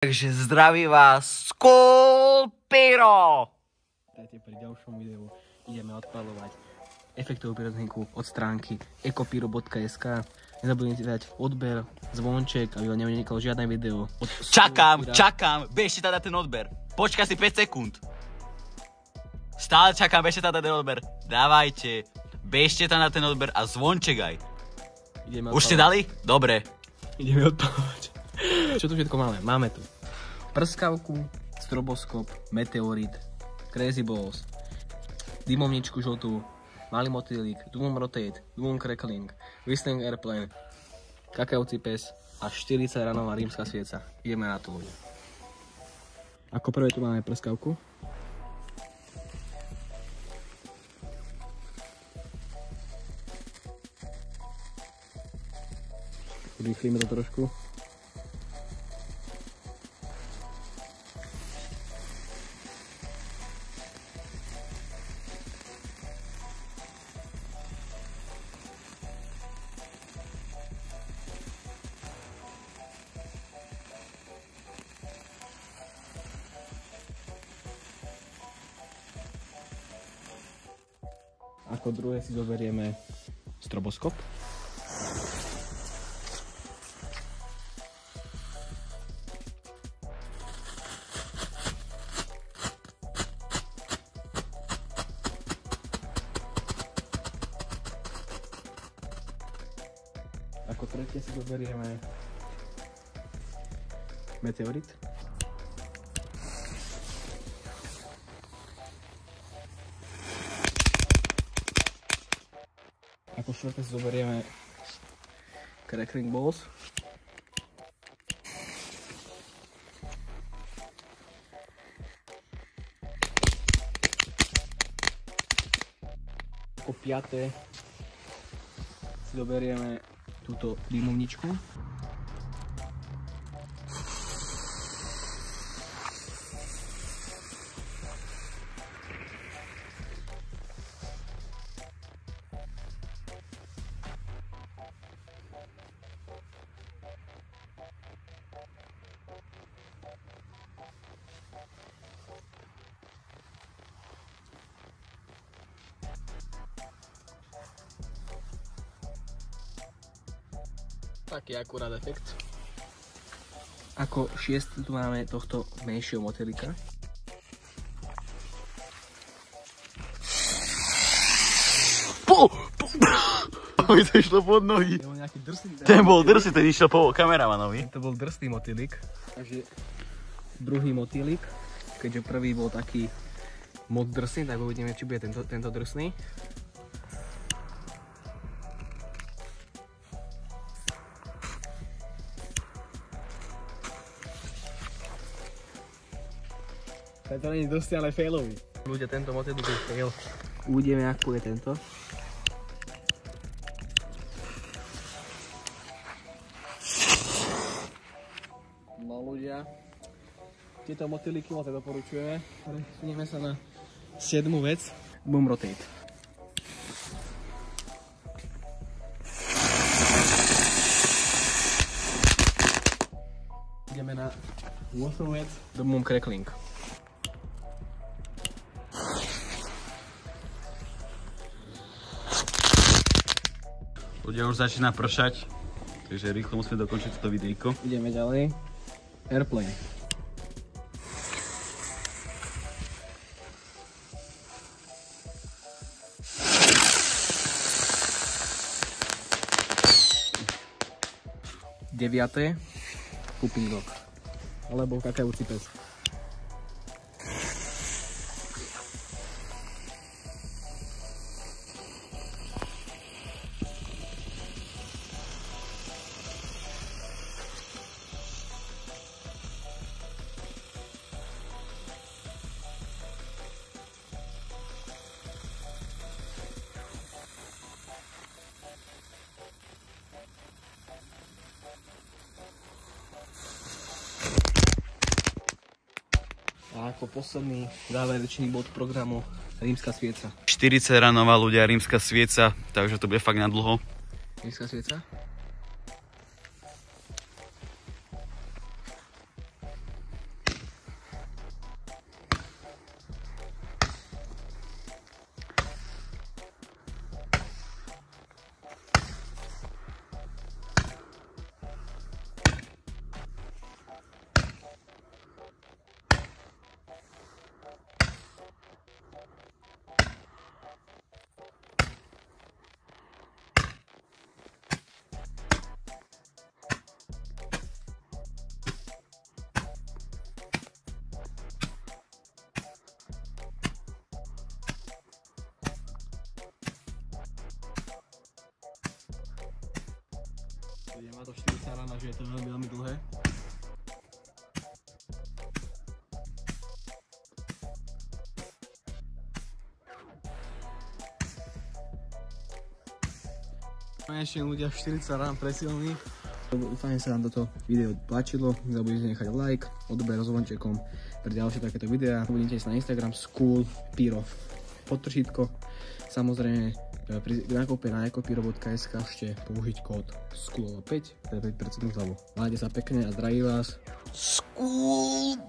Takže zdraví vás Skulpiro! Pri ďalšom videu ideme odpaľovať efektovú pyrotechniku od stránky ekopyro.sk. Nezabudnite dať odber, zvonček, aby vám neunikalo žiadne video. Čakám, bežte teda ten odber. Počkaj si 5 sekúnd. Stále čakám, bežte teda ten odber. Dávajte, bežte tam na ten odber a zvonček aj. Už ste dali? Dobre. Ideme odpaľovať. Čo tu všetko máme? Máme tu prskavku, stroboskop, meteorit, crazy balls, dymovničku žltú, malý motýlik, Doom rotate, Doom crackling, whistling airplane, kakaocí pes a 40 ranová rímska svieca. Ideme na to, ľudia. Ako prvé tu máme prskavku. Urýchlíme to trošku. Ako druhé si zoberieme stroboskop. Ako tretie si zoberieme meteorit. Ako štvrté si zoberieme crackling balls. Ako piaté si zoberieme túto dymovničku. Taký akurát efekt. Ako šiestý tu máme tohto menšieho motýlika. Mi to išlo pod nohy. Ten bol drsný, ten išiel po kameramanovi. To bol drsný motýlik. Takže druhý motýlik, keďže prvý bol taký moc drsný, tak uvidíme, či bude tento drsný. To nie je dosť, ale failový. Ľudia, tento motýlik je fail. Uvidíme, ako je tento. No ľudia, tieto motýliky moc doporučujeme. Ideme sa na 7. vec. Boom rotate. Ideme na 8. vec. Doom crackling. Ľudia, už začína pršať, takže rýchlo musíme dokončiť toto videjko. Ideme ďalej. Airplane. Deviaté. Whooping dog. Alebo kakaocí pes. A ako posledný záverečný bod programu rímska svieca. 40 ranová, ľudia, rímska svieca, takže to bude fakt na dlho. Rímska svieca? 40 rána, že je to veľmi, veľmi dlhé. Konečne ľudia 40 rán presilní. Dúfam, že sa vám toto video páčilo. Nezabudnite nechať like, odber s zvončekom pre ďalšie takéto videá. Budete ísť na Instagram schoolpiro _. Samozrejme pri nákupe na ecopiro.sk ešte použiť kód SCHOOL5 pre 5% zľavu. Majte sa pekne a zdraví vás Schoolpiro.